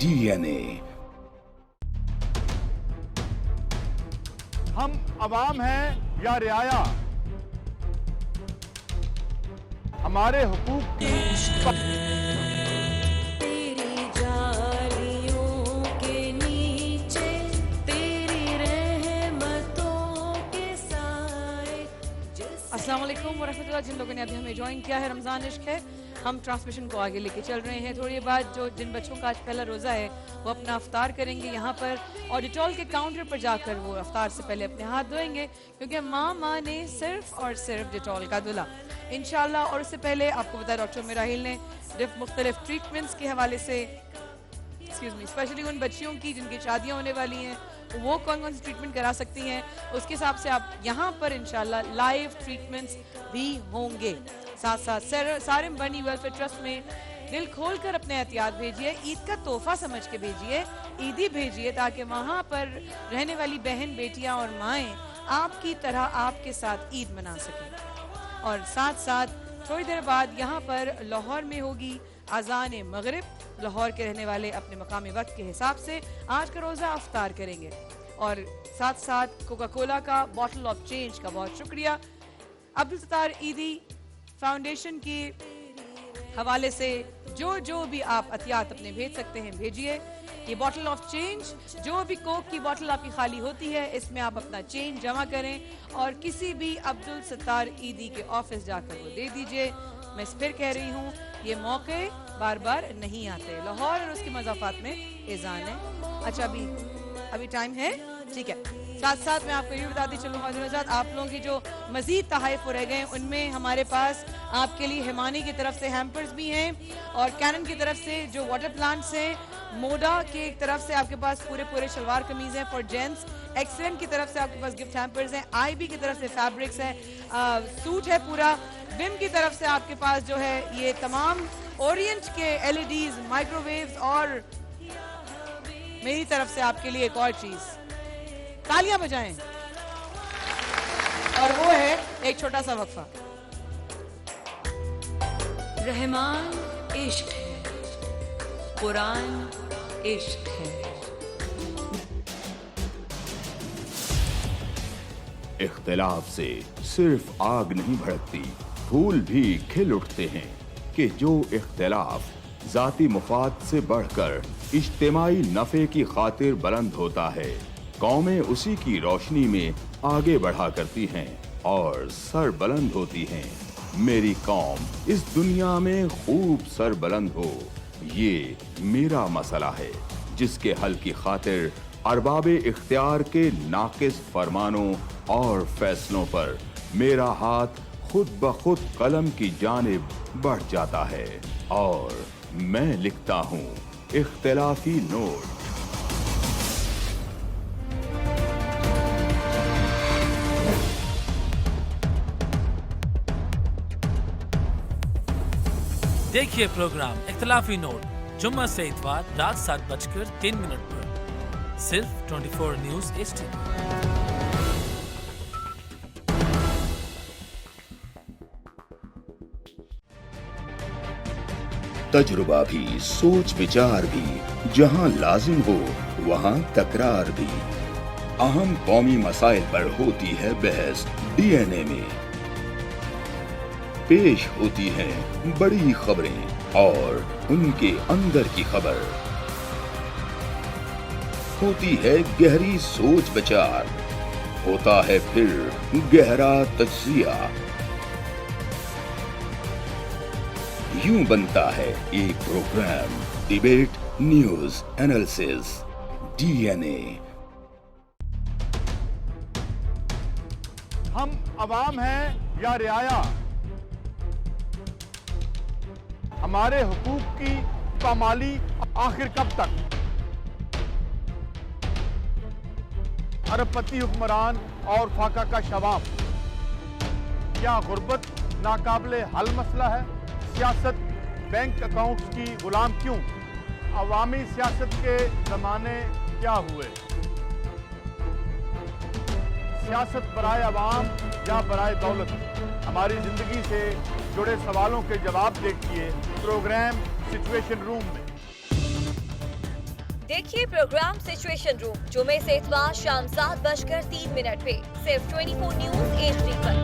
DNA। हम अवाम हैं या रियाया, हमारे हुकूक की तेरी जालियों के नीचे तेरी रहमतों के साए। अस्सलाम वालेकुम वरहमतुल्लाह। जिन लोगों ने अभी हमें ज्वाइन किया है, रमज़ान इश्क है, हम ट्रांसमिशन को आगे लेके चल रहे हैं। थोड़ी बाद जिन बच्चों का आज पहला रोज़ा है वो अपना अफ्तार करेंगे यहाँ पर, और डिटॉल के काउंटर पर जाकर वो अफ्तार से पहले अपने हाथ धोएंगे, क्योंकि माँ ने सिर्फ और सिर्फ डिटॉल का धुला इंशाल्लाह। और उससे पहले आपको बताया, डॉक्टर मिराहिल ने मुख्तलिफ ट्रीटमेंट्स के हवाले से, एक्सक्यूज मी, स्पेशली उन बच्चियों की जिनकी शादियाँ होने वाली हैं, वो कौन कौन सी ट्रीटमेंट करा सकती हैं, उसके हिसाब से आप यहाँ पर इंशाल्लाह लाइव ट्रीटमेंट्स भी होंगे। साथ साथ सारिम बनी वेलफेयर ट्रस्ट में दिल खोल कर अपने एहतियात भेजिए, ईद का तोहफा समझ के भेजिए, ईदी भेजिए, ताकि वहाँ पर रहने वाली बहन बेटियाँ और माएँ आपकी तरह आपके साथ ईद मना सकें। और साथ साथ थोड़ी देर बाद यहाँ पर लाहौर में होगी अजान मगरिब। लाहौर के रहने वाले अपने मकामी वक्त के हिसाब से आज का रोज़ा अफ्तार करेंगे। और साथ साथ कोका कोला का बॉटल ऑफ चेंज का बहुत शुक्रिया। अब्दुल सत्तार ईदी फाउंडेशन के हवाले से जो भी आप अतियात अपने भेज सकते हैं भेजिए। ये बॉटल ऑफ चेंज, जो भी कोक की बॉटल आपकी खाली होती है, इसमें आप अपना चेंज जमा करें और किसी भी अब्दुल सत्तार ईदी के ऑफिस जाकर वो दे दीजिए। मैं फिर कह रही हूँ, ये मौके बार बार नहीं आते। लाहौर और उसके मज़ाफ़ात में एजान है। अच्छा, अभी टाइम है, ठीक है। साथ साथ मैं आपको ये बताती चलूँ, आप लोगों की जो मज़ीद तहाइफ रह गए, उनमें हमारे पास आपके लिए हिमानी की तरफ से हैम्पर्स भी हैं, और कैनन की तरफ से जो वाटर प्लांट्स हैं, मोडा की तरफ से आपके पास पूरे शलवार कमीज हैं फॉर जेंट्स, एक्सएम की तरफ से आपके पास गिफ्ट हैम्पर्स हैं, आईबी की तरफ से फैब्रिक्स हैं, सूट है पूरा, विम की तरफ से आपके पास जो है ये तमाम ओरिएंट के एलईडीज, माइक्रोवेव्स, और मेरी तरफ से आपके लिए एक और चीज, तालियां बजाएं, और वो है एक छोटा सा वक्फा। रहमान इश्क है, कुरान इश्क है। इख्तिलाफ से सिर्फ आग नहीं भड़कती, फूल भी खिल उठते हैं कि जो इख्तिलाफ जाती मुफाद से बढ़कर इज्तिमाई नफे की खातिर बुलंद होता है, कौमें उसी की रोशनी में आगे बढ़ा करती हैं और सर बुलंद होती हैं। मेरी कौम इस दुनिया में खूब सर बुलंद हो, ये मेरा मसला है, जिसके हल की खातिर अरबाबे इख्तियार के नाकिस फरमानों और फैसलों पर मेरा हाथ खुद ब खुद कलम की जानिब बढ़ जाता है और मैं लिखता हूँ इख्तिलाफी नोट। देखिए प्रोग्राम इख्तिलाफी नोट जुम्मा से इतवार रात 7:03 पर सिर्फ 24 न्यूज़ HD। तजुर्बा भी, सोच विचार भी, जहां लाजिम हो वहां तकरार भी। अहम कौमी मसाइल पर होती है बहस DNA में। पेश होती हैं बड़ी खबरें और उनके अंदर की खबर। होती है गहरी सोच विचार, होता है फिर गहरा तज्जिया। यूं बनता है एक program, debate, news, analysis, DNA। हम अवाम हैं या रियाया, हमारे हुकूक की पामाली आखिर कब तक। अरबपति हुक्मरान और फाका का शवाब, क्या गुर्बत नाकाबिले हल मसला है? सियासत बैंक अकाउंट्स की गुलाम क्यों? अवामी सियासत के जमाने क्या हुए? सियासत बराए अवाम या बराए दौलत? हमारी जिंदगी से जुड़े सवालों के जवाब देखिए प्रोग्राम सिचुएशन रूम में। देखिए प्रोग्राम सिचुएशन रूम जुमे से इतवार शाम 7:03 पे सिर्फ 24 न्यूज HD पर।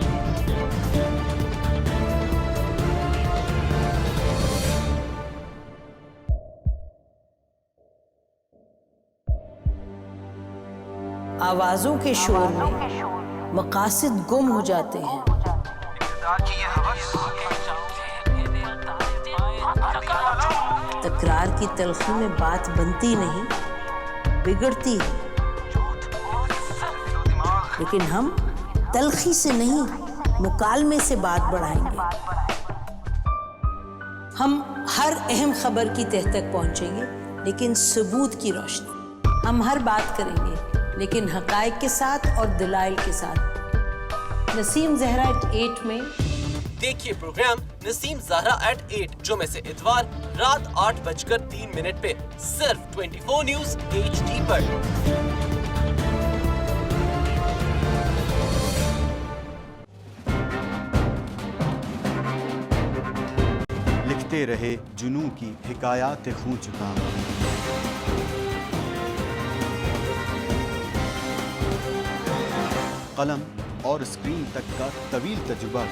आवाजों के शोर में मकासद गुम हो जाते हैं। तकरार की तलखी में बात बनती नहीं, बिगड़ती है। लेकिन हम तलखी से नहीं, मुकालमे से बात बढ़ाएंगे। हम हर अहम खबर की तह तक पहुंचेंगे, लेकिन सबूत की रोशनी। हम हर बात करेंगे, लेकिन हकायक के साथ और दलाइल के साथ। नसीम जहरा 8 में देखिए प्रोग्राम नसीम ज़हरा at 8 जुमे से इतवार रात 8:03 पे सिर्फ 24 न्यूज HD पर। लिखते रहे जुनू की हिकायात खूं चुका, कलम और स्क्रीन तक का तवील तजुर्बा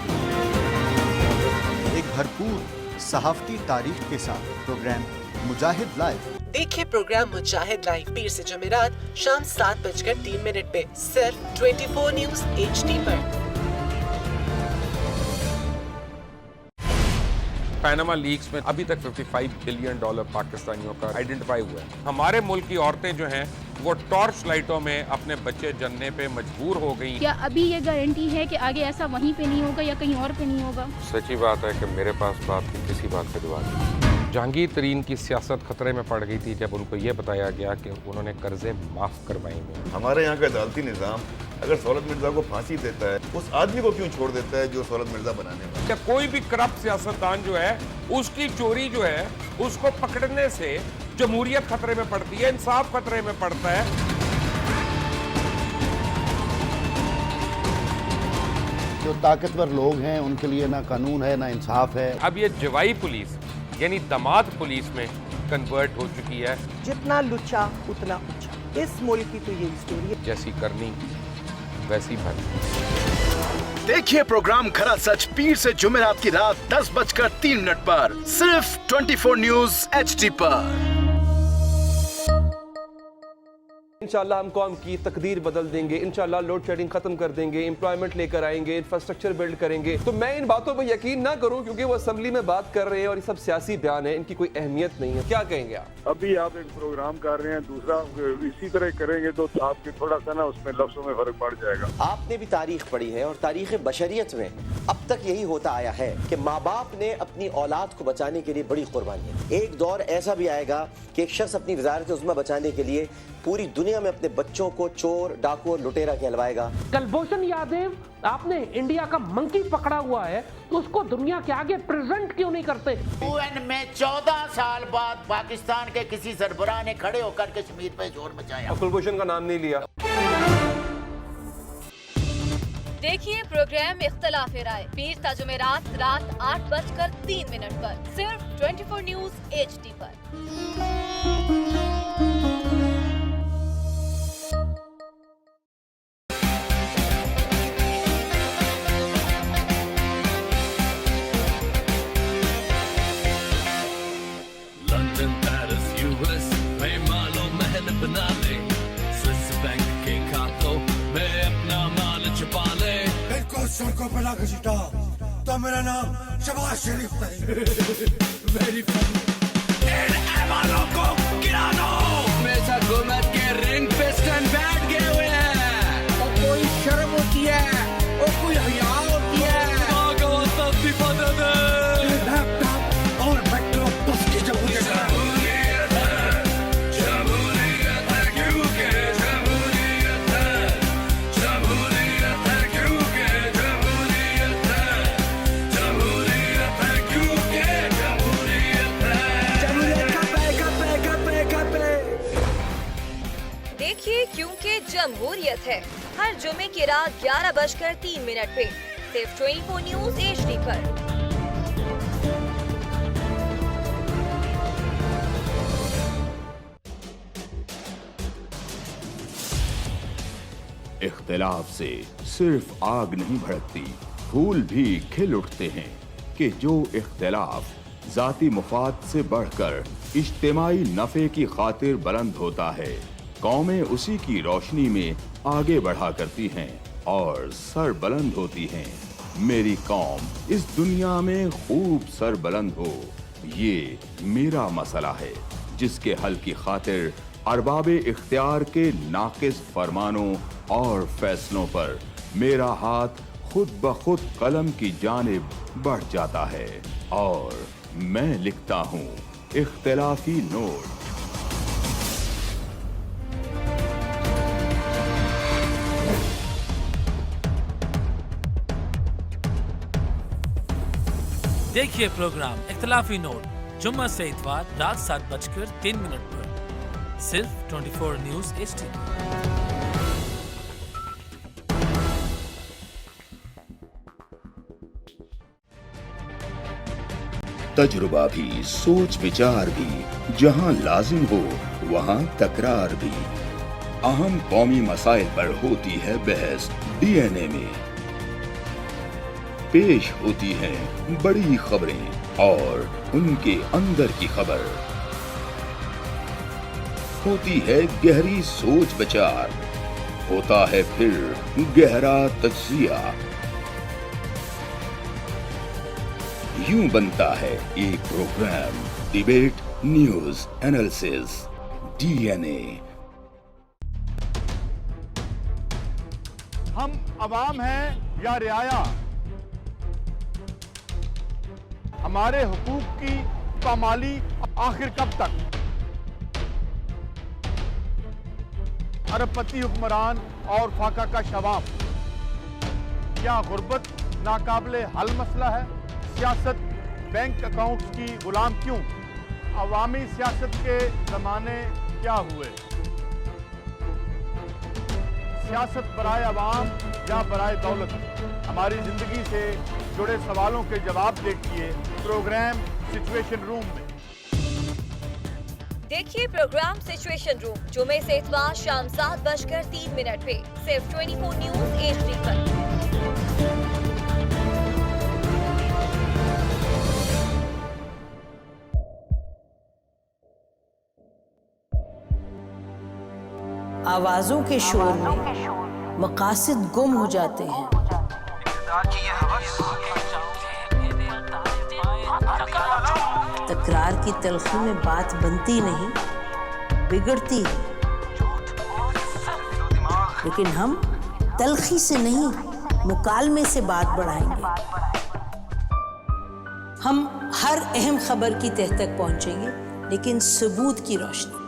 एक भरपूर सहाफती तारीख के साथ प्रोग्राम मुजाहिद लाइव। देखिए प्रोग्राम मुजाहिद लाइव पीर से जुमेरात शाम 7:03 पे सिर्फ 24 न्यूज HD पर। पैनामा लीक्स में अभी तक $55 बिलियन पाकिस्तानियों का आइडेंटिफाई हुआ है। हमारे मुल्क की औरतें जो हैं वो टॉर्च लाइटों में अपने बच्चे जनने पे मजबूर हो गई। क्या अभी ये गारंटी है कि आगे ऐसा वहीं पे नहीं होगा या कहीं और पे नहीं होगा? सच्ची बात है कि मेरे पास बात की किसी बात का जवाब नहीं। जहांगीर तरीन की सियासत खतरे में पड़ गई थी जब उनको ये बताया गया कि उन्होंने कर्जे माफ करवाएंगे। हमारे यहाँ का अदालती निज़ाम अगर सौलत मिर्जा को फांसी देता है, उस आदमी को क्यों छोड़ देता है जो सौलत मिर्जा बनाने वाला? क्या कोई भी करप्ट सियासतदान जो है उसकी चोरी जो है उसको पकड़ने से जमहूरियत खतरे में पड़ती है, इंसाफ खतरे में पड़ता है। जो ताकतवर लोग हैं उनके लिए ना कानून है ना इंसाफ है। अब ये जवाई पुलिस यानी दामाद पुलिस में कन्वर्ट हो चुकी है। जितना लुच्चा उतना ऊंचा, इस मुल्क की तो ये स्टोरी है। जैसी करनी वैसी भरनी। देखिए प्रोग्राम खरा सच पीर से जुमेरात की रात 10:03 पर सिर्फ 24 न्यूज HD पर। इंशाल्लाह हम कौम की तकदीर बदल देंगे, इंशाल्लाह लोड शेडिंग खत्म कर देंगे, एम्प्लॉयमेंट लेकर आएंगे, इंफ्रास्ट्रक्चर बिल्ड करेंगे। तो मैं इन बातों पर यकीन ना करूं क्योंकि वो असेंबली में बात कर रहे हैं और ये सब सियासी बयान है, इनकी कोई अहमियत नहीं है। क्या कहेंगे आप? अभी आप एक प्रोग्राम कर रहे हैं, दूसरा इसी तरह करेंगे तो आपके थोड़ा सा ना उसमें लफ्जों में फर्क पड़ जाएगा। आपने भी तारीख पढ़ी है और तारीख बशरियत में अब तक यही होता आया है कि माँ बाप ने अपनी औलाद को बचाने के लिए बड़ी कुर्बानियां। एक दौर ऐसा भी आएगा कि एक शख्स अपनी वजारत उज़्मा बचाने के लिए पूरी दुनिया में अपने बच्चों को चोर, डाकू और लुटेरा कहलवाएगा। कुलभूषण यादव, आपने इंडिया का मंकी पकड़ा हुआ है तो उसको दुनिया के आगे प्रेजेंट क्यों नहीं करते? UN में 14 साल बाद पाकिस्तान के किसी सरबराह ने खड़े होकर कश्मीर पे जोर मचाया। कुलभूषण का नाम नहीं लिया। देखिए प्रोग्राम इख्तलाफ राय पीर ता जुमेरात रात 8:03 पर सिर्फ 24 न्यूज HD पर। लंदन, पेरिस, US में मालो महल बना ले, स्विस बैंक के खातों में अपना माल छुपा ले। बिल्कुल सड़कों पर लाकर छिटा तो मेरा नाम शबाज शरीफ नहीं। Very funny. इन एमानों को गिरा दो। हमेशा हुकूमत के रिंग पे स्टैंड बैठ गए हुए हैं। और कोई शर्म होती है और कोई हया होती है। लैपटॉप और मेट्रो बस की जमहूरियत देखिए क्योंकि जमहूरियत है हर जुमे की रात 11:03 पे सिर्फ 24 न्यूज HD पर। इख्तिलाफ से सिर्फ आग नहीं भड़कती, फूल भी खिल उठते हैं कि जो इख्तिलाफ जाती मुफाद से बढ़कर इज्तिमाई नफे की खातिर बुलंद होता है, कौमें उसी की रोशनी में आगे बढ़ा करती हैं और सर बुलंद होती हैं। मेरी कौम इस दुनिया में खूब सर बुलंद हो, ये मेरा मसला है जिसके हल की खातिर अरबाबे इख्तियार के नाकिस फरमानों और फैसलों पर मेरा हाथ खुद ब खुद कलम की जानिब बढ़ जाता है और मैं लिखता हूँ इख्तिलाफी नोट। देखिए प्रोग्राम इख्तिलाफी नोट जुम्मा से इतवार रात 7:03 पर सिर्फ 24 न्यूज़ HD। तजुर्बा भी, सोच विचार भी, जहां लाजिम हो वहां तकरार भी। अहम कौमी मसाइल पर होती है बहस DNA में। पेश होती हैं बड़ी खबरें और उनके अंदर की खबर। होती है गहरी सोच विचार, होता है फिर गहरा तज्जिया। यूं बनता है एक program debate news analysis DNA। हम अवाम हैं या रियाया, हमारे हुकूक की पामाली आखिर कब तक? अरबपति हुक्मरान और फाका का शवाब, क्या गुर्बत नाकाबिले हल मसला है? सियासत बैंक अकाउंट्स की गुलाम क्यों? अवामी सियासत के जमाने क्या हुए? सियासत बराए अवाम या बराए दौलत? हमारी जिंदगी से जुड़े सवालों के जवाब देखिए प्रोग्राम सिचुएशन रूम में। देखिए प्रोग्राम सिचुएशन रूम जुमे से इतवार शाम 7:03 पे सिर्फ 24 न्यूज़ HD पर। आवाजों के शोर में मकासद गुम हो जाते हैं। तकरार की तलखी में बात बनती नहीं, बिगड़ती है। लेकिन हम तलखी से नहीं, मुकालमे से बात बढ़ाएंगे। हम हर अहम खबर की तह तक पहुंचेंगे, लेकिन सबूत की रोशनी।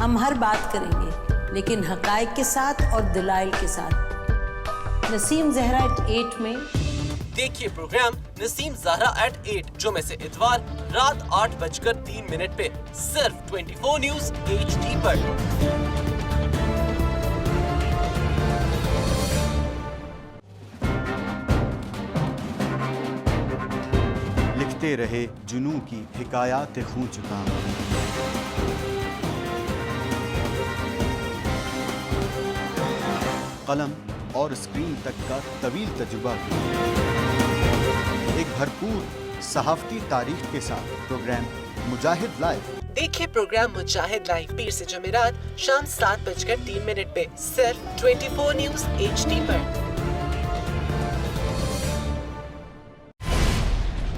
हम हर बात करेंगे, लेकिन हकायक के साथ और दलाइल के साथ। नसीम ज़हरा at 8 में देखिए प्रोग्राम नसीम ज़हरा at 8 जुमे से इतवार रात 8:03 पे सिर्फ 24 न्यूज़ HD पर। लिखते रहे जुनू की हिकायात खूं चुका। कलम और स्क्रीन तक का तवील तजुर्बा, एक भरपूर सहाफती तारीख के साथ प्रोग्राम मुजाहिद लाइव। देखिए प्रोग्राम मुजाहिद लाइव पीर से जुमेरात शाम 7:03 पे सिर्फ 24 न्यूज़ HD पर।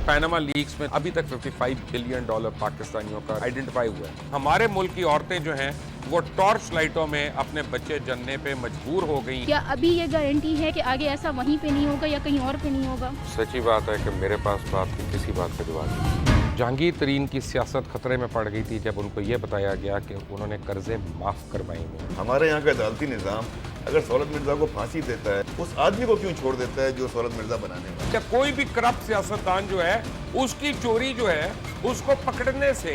पैनामा लीक्स में अभी तक $55 बिलियन पाकिस्तानियों का आइडेंटिफाई हुआ है। हमारे मुल्क की औरतें जो हैं वो टॉर्च लाइटों में अपने बच्चे जनने पे मजबूर हो गई। क्या अभी ये गारंटी है कि आगे ऐसा वहीं पे नहीं होगा या कहीं और पे नहीं होगा? सच्ची बात है कि मेरे पास बात की किसी बात का जवाब नहीं। जहांगीर तरीन की सियासत खतरे में पड़ गई थी जब उनको ये बताया गया कि उन्होंने कर्जे माफ करवाएंगे। हमारे यहाँ का अदालती निज़ाम अगर सौलत मिर्जा को फांसी देता है, उस आदमी को क्यों छोड़ देता है जो सौलत मिर्जा बनाने वाला? क्या कोई भी करप्ट सियासतदान जो है उसकी चोरी जो है उसको पकड़ने से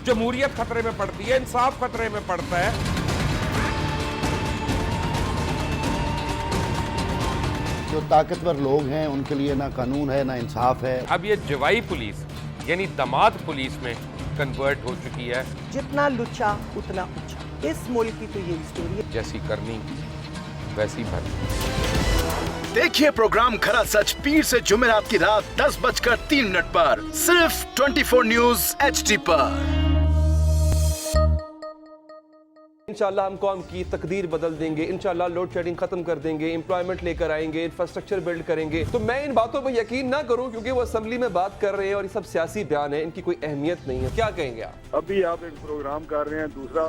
जमहूरियत खतरे में पड़ती है, इंसाफ खतरे में पड़ता है। जो ताकतवर लोग हैं उनके लिए ना कानून है ना इंसाफ है। अब ये जवाई पुलिस यानी दमाद पुलिस में कन्वर्ट हो चुकी है। जितना लुच्चा उतना ऊंचा, इस मुल्क की तो ये स्टोरी है। जैसी करनी वैसी भरती। देखिए प्रोग्राम खरा सच पीर से जुमेरात की रात 10:03 पर सिर्फ 24 न्यूज HD पर। इंशाल्लाह हम कौम की तकदीर बदल देंगे, इंशाल्लाह लोड शेडिंग खत्म कर देंगे, एम्प्लॉयमेंट लेकर आएंगे, इंफ्रास्ट्रक्चर बिल्ड करेंगे। तो मैं इन बातों पर यकीन ना करूं क्योंकि वो असेंबली में बात कर रहे हैं और ये सब सियासी बयान है, इनकी कोई अहमियत नहीं है। क्या कहेंगे आप? अभी आप एक प्रोग्राम कर रहे हैं, दूसरा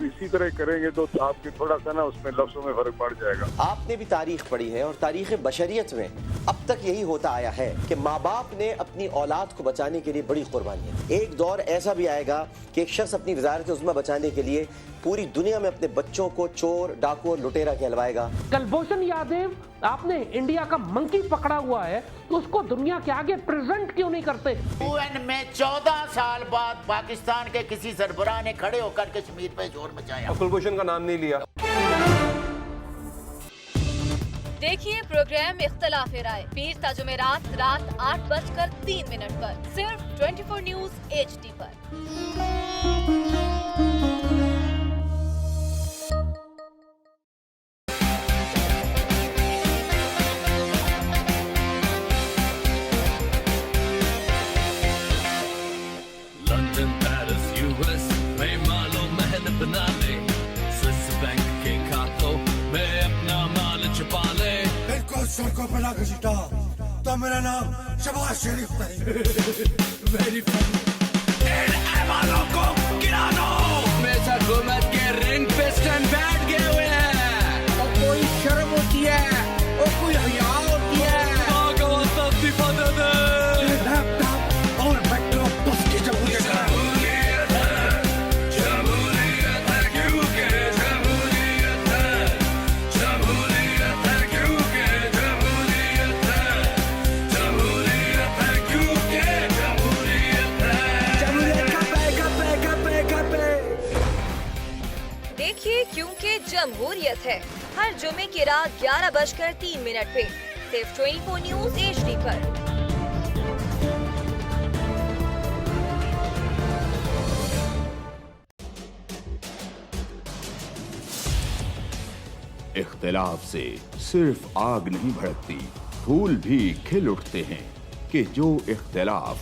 इसी तरह करेंगे तो आपके थोड़ा सा ना उसमें लफ्जों में फर्क पड़ जाएगा। आपने भी तारीख पढ़ी है और तारीख बशरियत में अब तक यही होता आया है कि माँ बाप ने अपनी औलाद को बचाने के लिए बड़ी कुर्बानियां। एक दौर ऐसा भी आएगा कि एक शख्स अपनी वजारत उज़्मा बचाने के लिए पूरी दुनिया में अपने बच्चों को चोर, डाकू और लुटेरा कहलवाएगा। कुलभूषण यादव, आपने इंडिया का मंकी पकड़ा हुआ है तो उसको दुनिया के आगे प्रेजेंट क्यों नहीं करते? UN में 14 साल बाद पाकिस्तान के किसी सरबराह ने खड़े होकर कश्मीर पे जोर मचाया। कुलभूषण का नाम नहीं लिया। देखिए प्रोग्राम इख्तलाफ राय पीर ता जुमेरात रात 8:03 पर सिर्फ 24 न्यूज HD पर। लंदन, पेरिस, US में मालो महल बना ले, स्विस बैंक के खातों में अपना माल छुपा ले। बिल्कुल सड़कों पर ना घसीटा तो मेरा नाम शबाज शरीफ नहीं। Very funny. इन ऐवानों को गिरा दो। हमेशा हुकूमत के रिंग पे स्टैंड बैठ गए हुए हैं। और कोई शर्म होती है और कोई हया होती है। लैपटॉप और मेट्रो बस की जमहूरियत है। देखिए क्योंकि जमहूरियत है हर जुमे की रात 11:03 पे सिर्फ 24 न्यूज HD पर। इख्तिलाफ से सिर्फ आग नहीं भड़कती, फूल भी खिल उठते हैं कि जो इख्तिलाफ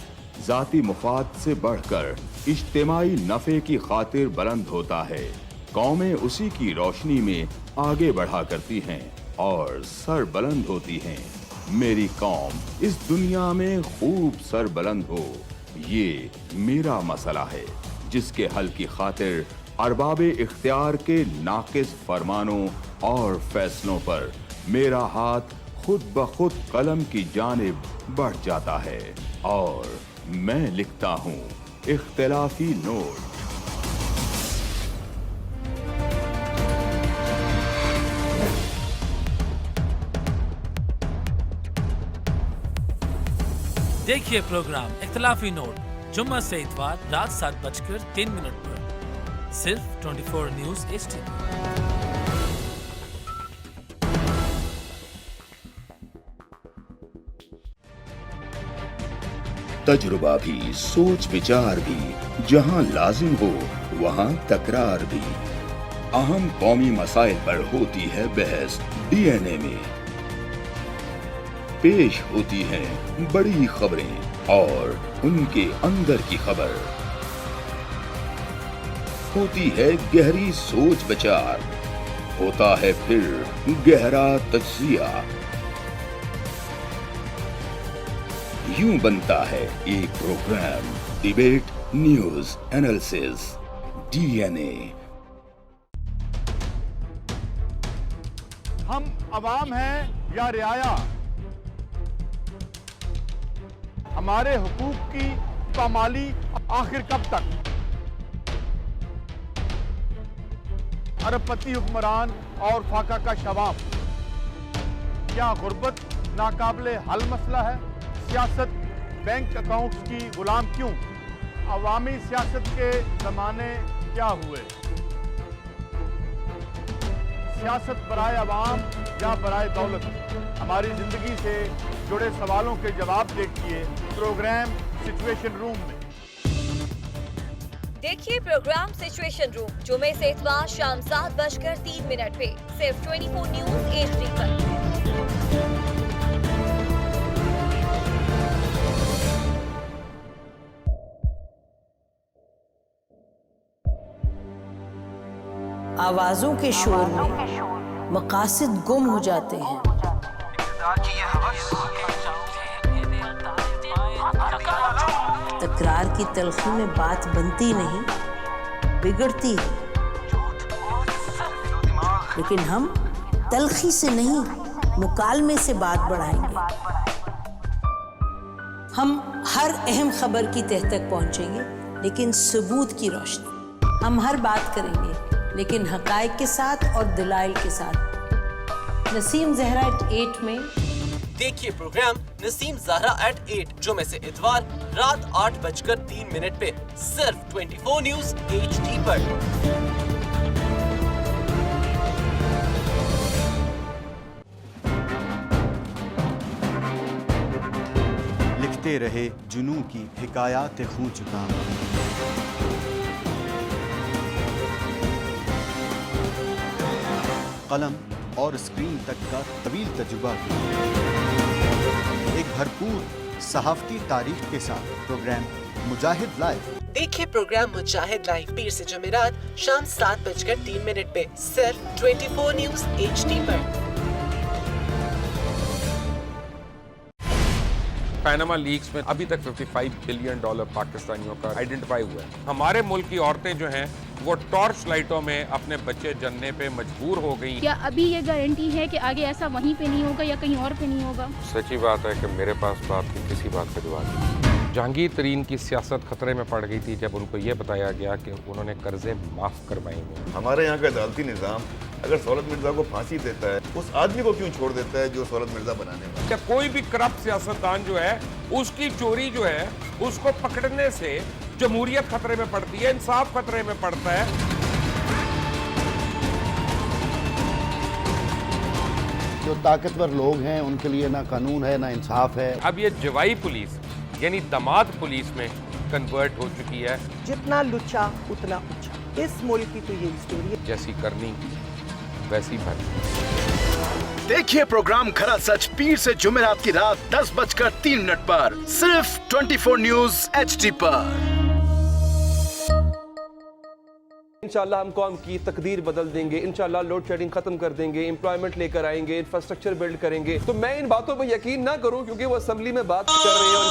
जाती मुफाद से बढ़कर इज्तिमाई नफे की खातिर बुलंद होता है, कौमें उसी की रोशनी में आगे बढ़ा करती हैं और सर बुलंद होती हैं। मेरी कौम इस दुनिया में खूब सर बुलंद हो, ये मेरा मसला है जिसके हल की खातिर अरबाब इख्तियार के नाकिस फरमानों और फैसलों पर मेरा हाथ खुद ब खुद कलम की जानिब बढ़ जाता है और मैं लिखता हूँ इख्तिलाफी नोट। देखिए प्रोग्राम इख्तिलाफी नोट जुम्मा से इतवार रात 7:03 पर सिर्फ 24 न्यूज HD। तजुर्बा भी, सोच विचार भी, जहां लाजिम हो वहां तकरार भी। अहम कौमी मसाइल पर होती है बहस DNA में। पेश होती हैं बड़ी खबरें और उनके अंदर की खबर। होती है गहरी सोच विचार, होता है फिर गहरा तज्जिया। यूं बनता है एक program debate news analysis DNA। हम अवाम हैं या रियाया, हमारे हुकूक की पामाली आखिर कब तक? अरबपति हुक्मरान और फाका का शवाब, क्या गुर्बत नाकाबिले हल मसला है? सियासत बैंक अकाउंट्स की गुलाम क्यों? अवामी सियासत के जमाने क्या हुए? सियासत बराए अवाम या बराए दौलत? हमारी जिंदगी से जुड़े सवालों के जवाब देखिए प्रोग्राम सिचुएशन रूम में। देखिए प्रोग्राम सिचुएशन रूम जुमे से इतवार शाम 7:03 पे सिर्फ 24 न्यूज HD पर। आवाजों के शोर में मकासद गुम हो जाते हैं। तकरार की तलखी में बात बनती नहीं, बिगड़ती है। लेकिन हम तलखी से नहीं, मुकालमे से बात बढ़ाएंगे। हम हर अहम खबर की तह तक पहुंचेंगे, लेकिन सबूत की रोशनी। हम हर बात करेंगे, लेकिन हकायक के साथ और दलाइल के साथ। नसीम जहरा एट 8 में देखिए प्रोग्राम नसीम ज़हरा एट 8 जुमे से इतवार रात 8:03 पे सिर्फ 24 न्यूज HD पर। लिखते रहे जुनू की हिकायात खूंचता, कलम और स्क्रीन तक का तवील तजुर्बा एक भरपूर सहाफती तारीख के साथ प्रोग्राम मुजाहिद लाइव। देखिए प्रोग्राम मुजाहिद लाइव पीर से जुमेरात शाम 7:03 पे सिर्फ 24 न्यूज HD पर। पैनामा लीक्स में अभी तक $55 बिलियन पाकिस्तानियों का आइडेंटिफाई हुआ है। हमारे मुल्क की औरतें जो हैं वो टॉर्च लाइटों में अपने बच्चे जनने पे मजबूर हो गई। क्या अभी ये गारंटी है कि आगे ऐसा वहीं पे नहीं होगा या कहीं और पे नहीं होगा? सच्ची बात है कि मेरे पास तो आपकी किसी बात का जवाब नहीं। जहांगीर तरीन की सियासत खतरे में पड़ गई थी जब उनको ये बताया गया कि उन्होंने कर्जे माफ करवाएंगे। हमारे यहाँ का अदालती निज़ाम अगर सौलत मिर्जा को फांसी देता है, उस आदमी को क्यों छोड़ देता है जो सौलत मिर्जा बनाने वाला? क्या कोई भी करप्ट सियासतदान जो है उसकी चोरी जो है उसको पकड़ने से जमहूरियत खतरे में पड़ती है, इंसाफ खतरे में पड़ता है। जो ताकतवर लोग हैं उनके लिए ना कानून है ना इंसाफ है। अब ये जवाई पुलिस यानी दामाद पुलिस में कन्वर्ट हो चुकी है। जितना लुच्चा उतना ऊंचा। इस मुल्क की तो यही स्टोरी है। जैसी करनी वैसी भरनी। देखिए प्रोग्राम खरा सच पीर से जुमेरात की रात 10:03 पर सिर्फ 24 न्यूज HD पर। इंशाल्लाह हम कौम की तकदीर बदल देंगे, इंशाल्लाह लोड शेडिंग खत्म कर देंगे, एम्प्लॉयमेंट लेकर आएंगे, इंफ्रास्ट्रक्चर बिल्ड करेंगे। तो मैं इन बातों पर यकीन ना करूं क्योंकि वो असेंबली में बात कर रहे हैं।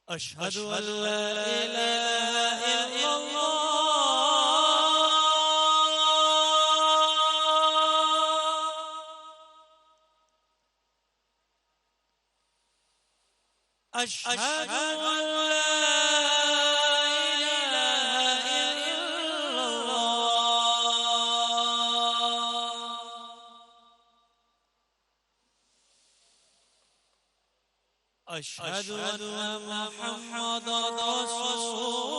अशहदु अल्ला इलाहा इल्लल्लाह अशहदु अल्ला इलाहा इल्लल्लाह अशहदु अन्ना मुहम्मदन रसूलुल्लाह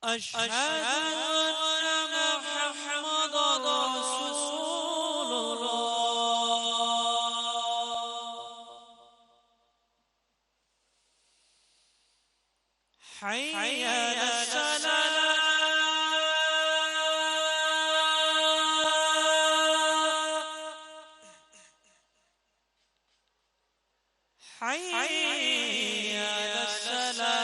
अशहदु अन्ना मुहम्मदन रसूलुल्लाह हय्या अलस्सलाह हय्या अलस्सलाह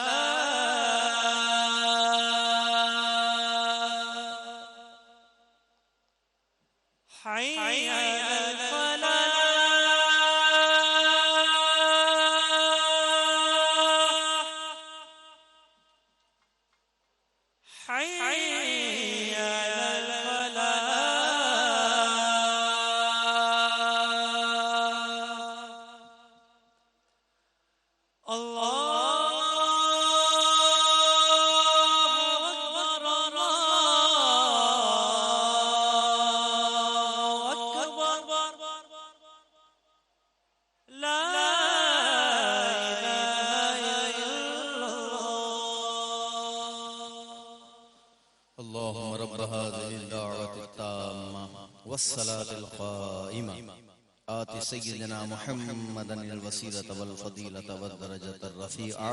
हय्या अलल फलाह अल्लाहुम्मा रब्ब हाज़िहिल दाअवतित ताम्मा वस्सलातिल क़ाइमा आति सय्यिदना मुहम्मदनिल वसीलत वल फ़दीलत वद दरजतर रफ़ीआ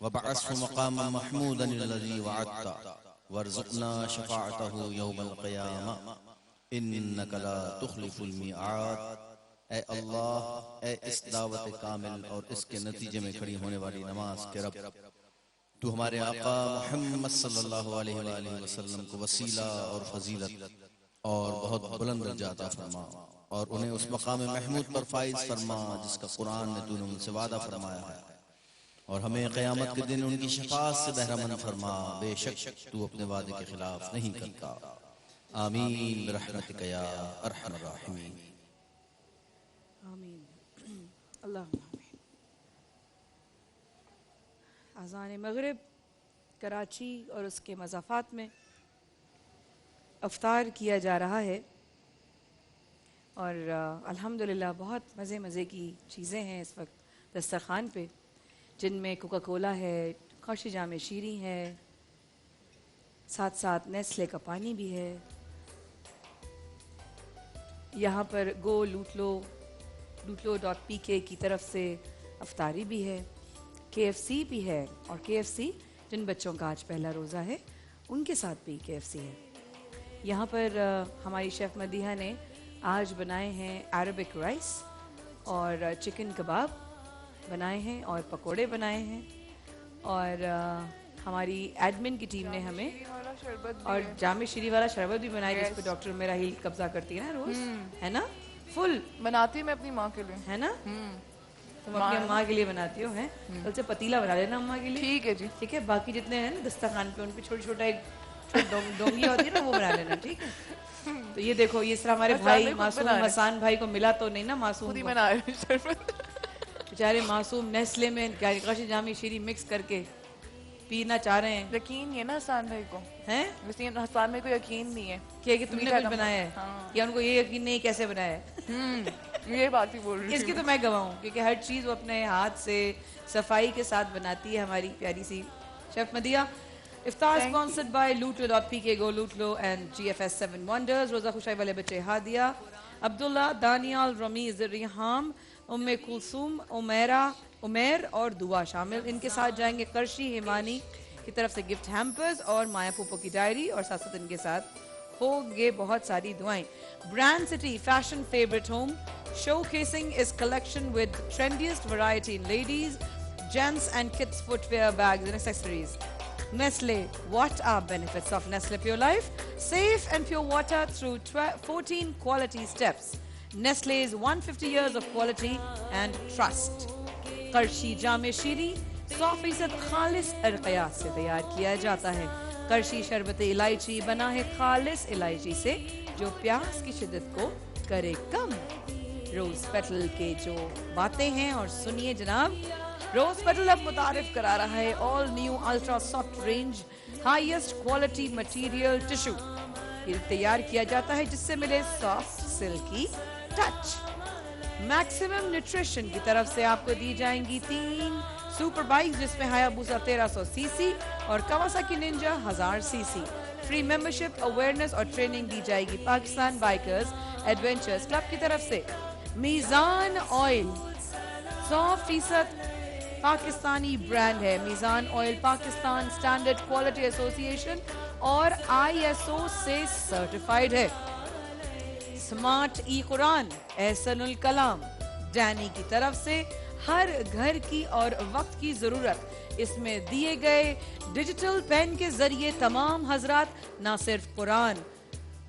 वबअस्हु मक़ामन महमूदनिल्लज़ी वअदता वर्ज़ुक़ना शफ़ाअतहु यौमल क़ियामा इन्नका ला तुख़लिफ़ुल मिआद। ए अल्लाह, ए इस दावत कामिल और इसके नतीजे में खड़ी होने वाली नमाज के रब, तू हमारे आका मोहम्मद सल्लल्लाहु अलैहि वसल्लम को वसीला और फजीलत और बहुत बुलंद दर्जा अता फरमा और उन्हें उस मकाम महमूद पर फाइज फरमा जिसका कुरान में तूने उनसे वादा फरमाया है, और हमें क़यामत के दिन उनकी शफाअत से बहरामंद फरमा। बेशक तू अपने वादे के खिलाफ नहीं करता। आमीन बिरहमतिका या अरहमर राहिमीन। आमीन। अल्लाह अज़ान मगरिब कराची और उसके मज़ाफ़ात में अफ्तार किया जा रहा है और अल्हम्दुलिल्लाह बहुत मज़े मज़े की चीज़ें हैं इस वक्त दस्तरखान पे, जिनमें कोका कोला है, क़र्शी जाम शीरी है, साथ साथ नेस्ले का पानी भी है। यहाँ पर गो लूटलो.pk की तरफ से अफ्तारी भी है, KFC भी है, और KFC जिन बच्चों का आज पहला रोज़ा है उनके साथ भी KFC है। यहाँ पर हमारी शेफ़ मदीहा ने आज बनाए हैं अरबिक राइस और चिकन कबाब बनाए हैं और पकोड़े बनाए हैं, और हमारी एडमिन की टीम ने हमें और जामे शीरी वाला शरबत भी बनाया जिस पर डॉक्टर मेरा हिल कब्जा करती है ना रोज, है ना? फुल बनाती मैं अपनी माँ के लिए, है ना? तुम अपनी अम्मा के लिए बनाती हो, हैं? कल से पतीला बना लेना अम्मा के लिए। ठीक है जी, ठीक है। बाकी जितने हैं ना दस्तरखान पे उन पे छोटा छोटा एक डोंगी होती है ना, वो बना लेना, ठीक है? तो ये देखो, ये तरह हमारे भाई मासूम हसान भाई को मिला तो नहीं ना, मासूम बेचारे मासूम नेस्ले में क़र्शी जामी शीरी मिक्स करके पीना चाह रहे हैं। यकीन है ना हसान भाई को, हैं? वैसे हसान भाई को यकीन नहीं है कि तुमने कुछ बनाया है, या उनको ये यकीन नहीं कैसे बनाया है। ये बात ही बोल रही इसकी तो मैं गवाह हूँ, क्योंकि हर चीज़ वो अपने हाथ से सफाई के साथ बनाती है हमारी प्यारी सी शेफ मदिया। इफ्तार स्पॉन्सर्ड बाय लूटलो.pk, go Lootlo and GFS 7 wonders. रोज़ा खुशाई वाले बच्चे हादिया, अब्दुल्ला, दानियाल, रमीज, रिहाम, उम्मे कुलसूम, उमेर और दुआ शामिल। इनके साथ जाएंगे कर्शी हिमानी की तरफ से गिफ्ट हैम्पर्स और माया पोपो की डायरी, और साथ साथ इनके साथ होंगे बहुत सारी दुआएं। Brand city fashion favourite home showcasing its collection with trendiest variety in ladies, gents and kids footwear, bags and accessories. Nestle, what are benefits of Nestle Pure Life? Safe and pure water through 14 quality steps. Nestle's 150 years of quality and trust. कर्शी जामे शीरी 100% खालिस अरक़ियात से तैयार किया जाता है। कर्शी शरबत इलायची बना है खालिस इलायची से, जो प्यास की शिद्दत को करे कम। रोज पेटल के जो बातें हैं, और सुनिए जनाब, रोज पेटल अब मुतारिफ करा रहा है all new ultra soft range highest quality material tissue. ये तैयार किया जाता है जिससे मिले soft silky touch. Maximum nutrition की तरफ से आपको दी जाएंगी 3 सुपर बाइक्स, जिसमें हायाबुसा 1300 सीसी और Kawasaki Ninja 1000 CC. Free membership, awareness और ट्रेनिंग दी जाएगी पाकिस्तान बाइकर्स एडवेंचर्स क्लब की तरफ से। मीज़ान ऑयल 100% पाकिस्तानी ब्रांड है। Meezan oil Pakistan standard quality association और ISO से सर्टिफाइड है। Smart E Quran Ahsanul Kalam Danny की तरफ से हर घर की और वक्त की जरूरत। इसमें दिए गए डिजिटल पेन के जरिए तमाम हजरात न सिर्फ कुरान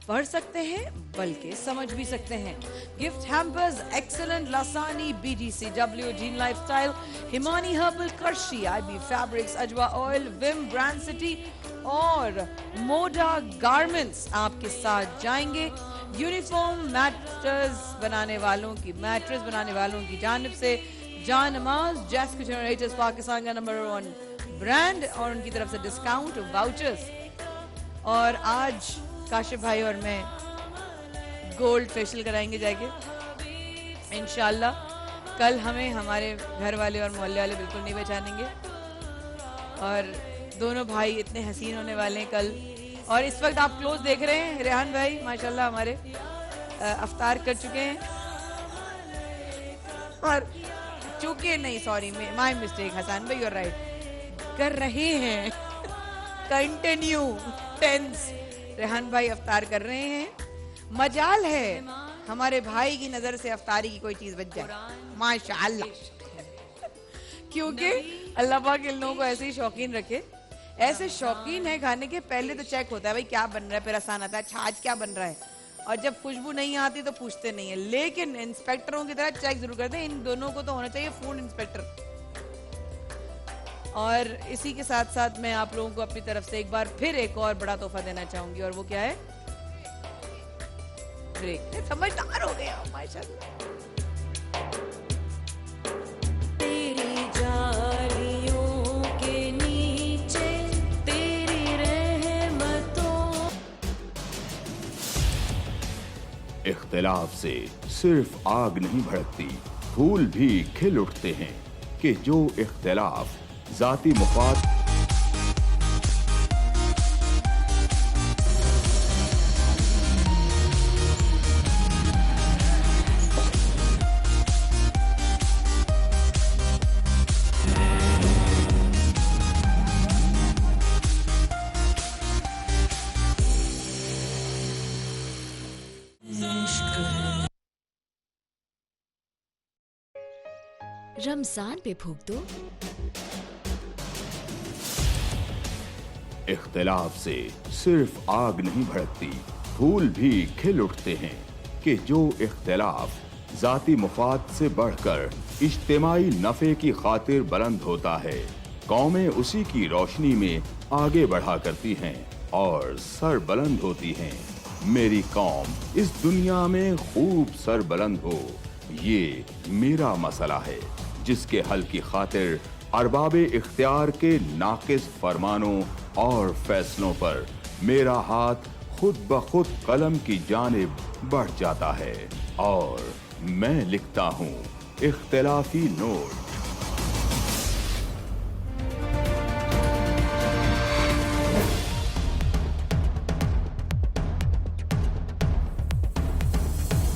पढ़ सकते हैं बल्कि समझ भी सकते हैं। Gift hampers excellent Lasani BDCW Jean lifestyle, Himani herbal, Karshi, IB fabrics, Ajwa oil, Vim brand city और मोडा गारमेंट्स आपके साथ जाएंगे। यूनिफॉर्म मैट्रेस बनाने वालों की जानिब से जान नमाज जैस्को जनरेटर्स पाकिस्तान का नंबर 1 ब्रांड, और उनकी तरफ से डिस्काउंट वाउचर्स। और आज काशिफ भाई और मैं गोल्ड फेशियल कराएंगे जाके इंशाल्लाह। कल हमें हमारे घर वाले और मोहल्ले वाले बिल्कुल नहीं पहचानेंगे, और दोनों भाई इतने हसीन होने वाले हैं कल, और इस वक्त आप क्लोज देख रहे हैं रेहान भाई माशाल्लाह हमारे अफ्तार कर चुके हैं और चूके नहीं सॉरी माय मिस्टेक हसन भाई यूर राइट कर रहे हैं कंटिन्यू टेंस रेहान भाई अफ्तार कर रहे हैं मजाल है हमारे भाई की नजर से अफ्तारी की कोई चीज बच जाए माशाल्लाह क्योंकि अल्लाह पाक इन लोगों को ऐसे ही शौकीन रखे ऐसे शौकीन है खाने के पहले तो चेक होता है भाई क्या बन रहा है फिर आसान आता है अच्छा आज क्या बन रहा है और जब खुशबू नहीं आती तो पूछते नहीं है लेकिन इंस्पेक्टरों की तरह चेक जरूर करते हैं इन दोनों को तो होना चाहिए फूड इंस्पेक्टर और इसी के साथ साथ मैं आप लोगों को अपनी तरफ से एक बार फिर एक और बड़ा तोहफा देना चाहूंगी और वो क्या है ब्रेक समझदार हो गया माशाल्लाह इख्तिलाफ से सिर्फ आग नहीं भड़कती फूल भी खिल उठते हैं कि जो इख्तिलाफ जाती मुफाद रमजान पे फूंक दो इख्तिलाफ से सिर्फ आग नहीं भड़कती फूल भी खिल उठते हैं कि जो इख्तिलाफ जाती मुफाद से बढ़कर इज्तिमाई नफे की खातिर बुलंद होता है कौमें उसी की रोशनी में आगे बढ़ा करती हैं और सर बुलंद होती हैं मेरी कौम इस दुनिया में खूब सर बुलंद हो ये मेरा मसला है जिसके हल की खातिर अरबाबे इख्तियार के नाकिस फरमानों और फैसलों पर मेरा हाथ खुद ब खुद कलम की जानिब बढ़ जाता है और मैं लिखता हूँ इख्तिलाफी नोट।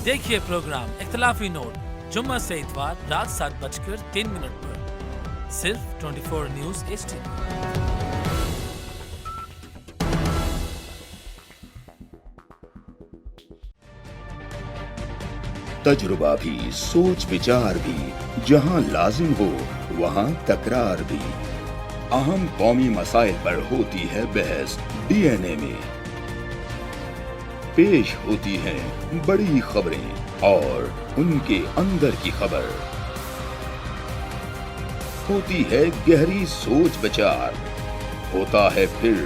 देखिए प्रोग्राम इख्तिलाफी नोट जुम्मा से इतवार रात 7:03 पर सिर्फ 24 न्यूज HD। तजुर्बा भी सोच विचार भी जहां लाजिम हो वहां तकरार भी अहम कौमी मसाइल पर होती है बहस DNA में पेश होती हैं बड़ी खबरें और उनके अंदर की खबर होती है गहरी सोच विचार होता है फिर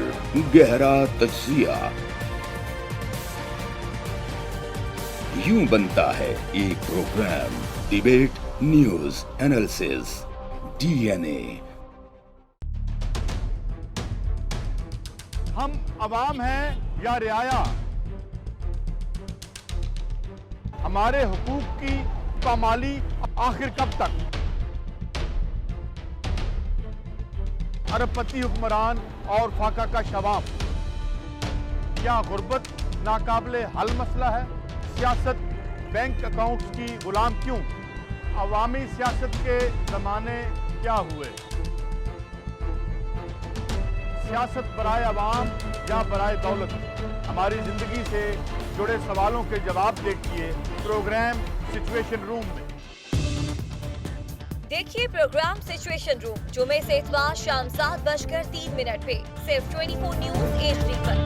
गहरा तज्जिया यूं बनता है एक program debate news analysis DNA। हम अवाम हैं या रियाया हमारे हुकूक की पामाली आखिर कब तक अरबपति हुक्मरान और फाका का शवाब क्या गुर्बत नाकाबिले हल मसला है सियासत बैंक अकाउंट्स की गुलाम क्यों अवामी सियासत के जमाने क्या हुए सियासत बराए अवाम या बराए दौलत हमारी जिंदगी से जुड़े सवालों के जवाब देखिए प्रोग्राम सिचुएशन रूम में। देखिए प्रोग्राम सिचुएशन रूम जुमे से इतवार शाम 7:03 पे सिर्फ 24 न्यूज HD पर।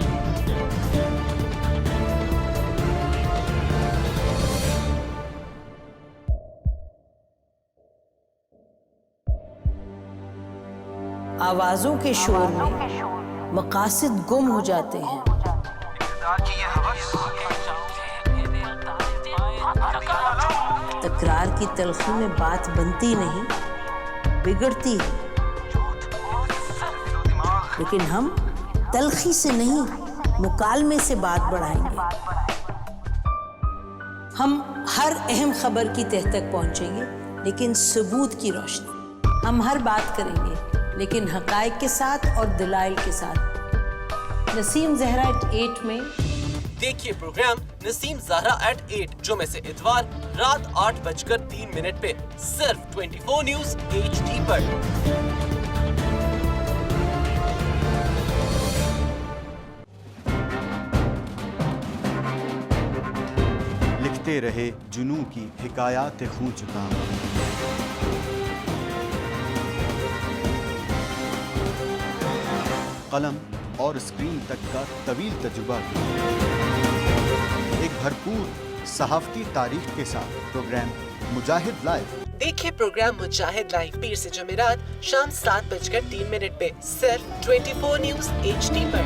आवाजों के शोर में मकासद गुम हो जाते हैं तकरार की तलखी में बात बनती नहीं बिगड़ती है लेकिन हम तलखी से नहीं मुकालमे से बात बढ़ाएंगे हम हर अहम खबर की तह तक पहुंचेंगे लेकिन सबूत की रोशनी हम हर बात करेंगे लेकिन हकायक के साथ और दलाइल के साथ नसीम जहरा at 8 में देखिए प्रोग्राम नसीम ज़हरा एट 8 जुमे से इतवार रात 8:03 पे सिर्फ 24 न्यूज HD पर। लिखते रहे जुनू की हिकायात खूं चुका, कलम और स्क्रीन तक का तवील तजुर्बा एक भरपूर सहाफती तारीख के साथ प्रोग्राम मुजाहिद लाइव। देखिए प्रोग्राम मुजाहिद लाइव पीर से जुमेरात शाम 7:03 पे सिर्फ 24 न्यूज HD पर।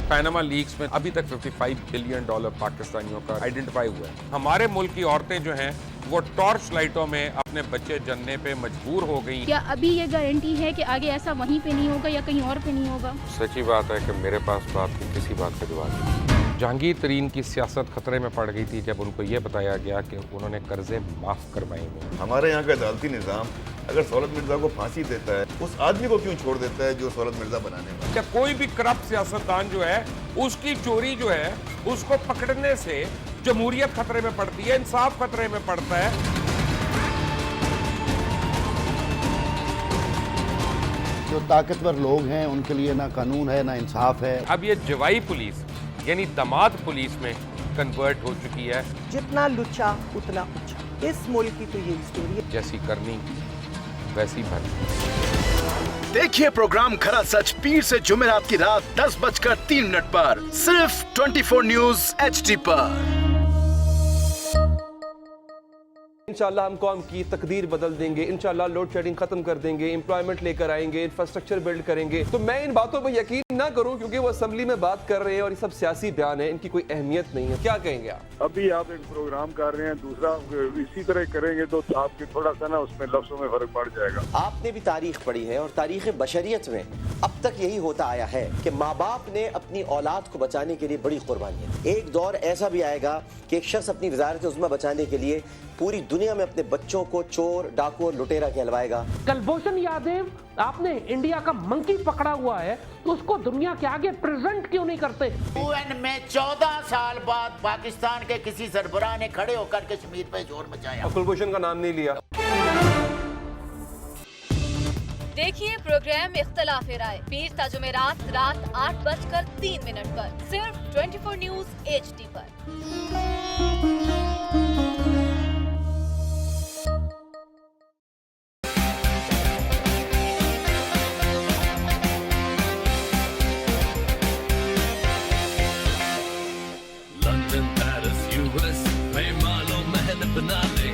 पैनामा लीक्स में अभी तक $55 बिलियन पाकिस्तानियों का आइडेंटिफाई हुआ है। हमारे मुल्क की औरतें जो हैं वो टॉर्च लाइटों में अपने बच्चे जनने पे मजबूर हो गई। क्या अभी ये गारंटी है कि आगे ऐसा वहीं पे नहीं होगा या कहीं और पे नहीं होगा? सच्ची बात है कि मेरे पास बात की किसी बात का जवाब नहीं। जहांगीर तरीन की सियासत खतरे में पड़ गई थी जब उनको ये बताया गया कि उन्होंने कर्जे माफ करवाएंगे। हमारे यहाँ का अदालती निज़ाम अगर सौलत मिर्जा को फांसी देता है, उस आदमी को क्यों छोड़ देता है जो सौलत मिर्जा बनाने वाला? क्या कोई भी करप्ट सियासतदान जो है उसकी चोरी जो है उसको पकड़ने से जमहूरियत खतरे में पड़ती है, इंसाफ खतरे में पड़ता है। जो ताकतवर लोग हैं उनके लिए ना कानून है ना इंसाफ है। अब ये जवाई पुलिस यानी दामाद पुलिस में कन्वर्ट हो चुकी है। जितना लुच्चा उतना ऊंचा। इस मुल्क की तो ये स्टोरी है। जैसी करनी वैसी भरनी। देखिए प्रोग्राम खरा सच पीर से जुमेरात की रात 10:03 पर सिर्फ 24 न्यूज HD पर। इंशाल्लाह हम कौम की तकदीर बदल देंगे, इंशाल्लाह लोड शेडिंग खत्म कर देंगे, एम्प्लॉयमेंट लेकर आएंगे, इंफ्रास्ट्रक्चर बिल्ड करेंगे। तो मैं इन बातों पर यकीन ना करूं क्योंकि वो असेंबली में बात कर रहे हैं और ये सब सियासी बयान है, इनकी कोई अहमियत नहीं है। क्या कहेंगे आप? अभी आप एक प्रोग्राम कर रहे हैं, दूसरा इसी तरह करेंगे तो आपके थोड़ा सा ना उसमें लफ्जों में फर्क पड़ जाएगा। आपने भी तारीख पढ़ी है और तारीख बशरियत में अब तक यही होता आया है कि माँ बाप ने अपनी औलाद को बचाने के लिए बड़ी कुर्बानियां। एक दौर ऐसा भी आएगा कि एक शख्स अपनी वजारत उज़्मा बचाने के लिए पूरी दुनिया में अपने बच्चों को चोर, डाकू और लुटेरा कहलवाएगा। कुलभूषण यादव, आपने इंडिया का मंकी पकड़ा हुआ है तो उसको दुनिया के आगे प्रेजेंट क्यों नहीं करते? UN में 14 साल बाद पाकिस्तान के किसी सरबराह ने खड़े होकर कश्मीर पे जोर मचाया। कुलभूषण का नाम नहीं लिया। देखिए प्रोग्राम इख्तलाफ राय पीर ता जुमेरात रात 8:03 पर सिर्फ 24 न्यूज HD पर। लंदन, पेरिस, US में मालो महल बना ले,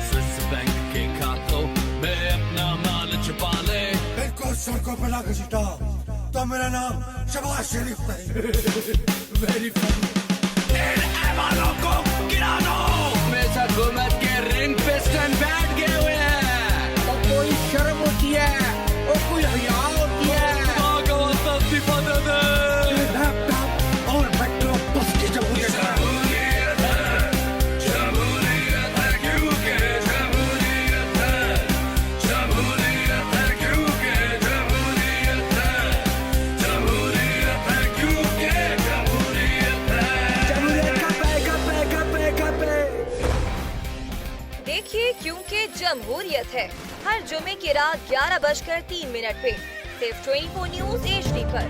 स्विस बैंक के खातों में अपना माल छुपा ले। इनको सड़कों पे ला घसीटा तो मेरा नाम शबाज शरीफ नहीं। Very funny. इन ऐवानों को गिरा दो। हमेशा हुकूमत के रिंग पे स्टैंड बैठ गए हुए हैं। और कोई शर्म होती है और कोई हया होती है। इस्तीफा दे दे। लैपटॉप और मेट्रो बस की जमहूरियत है। जमहूरियत है क्योंकि जमहूरियत है। जमहूरियत है क्योंकि जमहूरियत है। जमहूरियत है क्योंकि जमहूरियत है। जमहूरियत का पे। देखिए क्योंकि जमहूरियत है हर जुमे की रात 11:03 पे सिर्फ 24 न्यूज HD पर।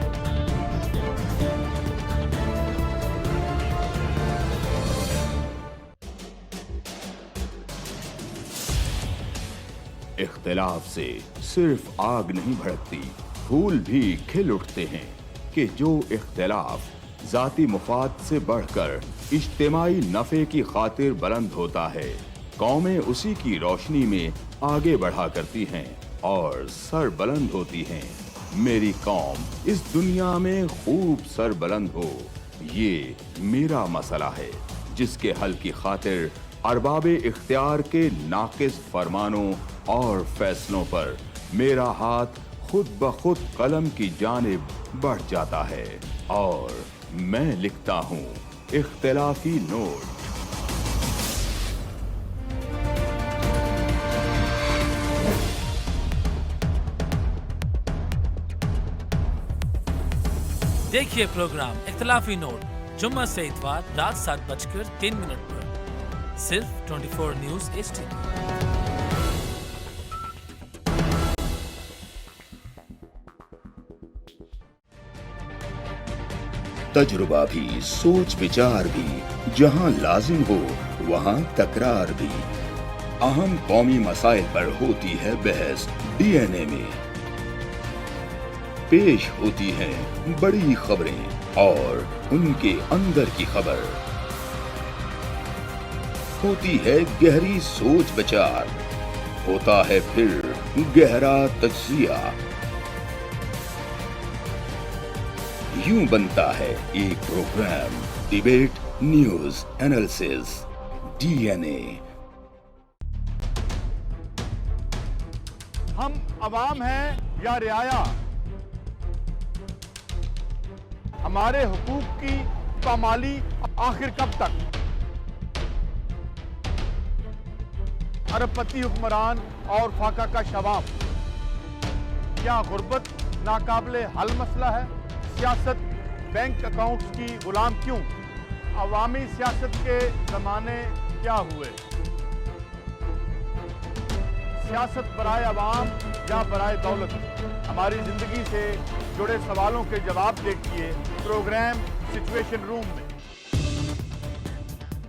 इख्तिलाफ से सिर्फ आग नहीं भड़कती, फूल भी खिल उठते हैं कि जो इख्तिलाफ जाती मुफाद से बढ़कर इज्तिमाई नफे की खातिर बुलंद होता है, कौमें उसी की रोशनी में आगे बढ़ा करती हैं और सर बुलंद होती हैं। मेरी कौम इस दुनिया में खूब सर बुलंद हो, ये मेरा मसला है जिसके हल की खातिर अरबाब इख्तियार के नाकिस फरमानों और फैसलों पर मेरा हाथ खुद ब खुद कलम की जानिब बढ़ जाता है और मैं लिखता हूँ इख्तिलाफी नोट। देखिए प्रोग्राम इख्तलाफी नोट जुम्मा से इतवार रात 7:03 पर सिर्फ 24 न्यूज HD पर। तजुर्बा भी, सोच विचार भी, जहां लाजिम हो वहां तकरार भी। अहम कौमी मसाइल पर होती है बहस DNA में। पेश होती हैं बड़ी खबरें और उनके अंदर की खबर। होती है गहरी सोच विचार, होता है फिर गहरा तज्जिया। यूं बनता है एक program debate news analysis DNA। हम अवाम हैं या रियाया, हमारे हुकूक की पामाली आखिर कब तक? अरबपति हुक्मरान और फाका का शवाब, क्या गुर्बत नाकाबिले हल मसला है? सियासत बैंक अकाउंट्स की गुलाम क्यों? अवामी सियासत के जमाने क्या हुए? सियासत बराए अवाम या बराए दौलत? हमारी जिंदगी से जुड़े सवालों के जवाब देखिए प्रोग्राम सिचुएशन रूम में।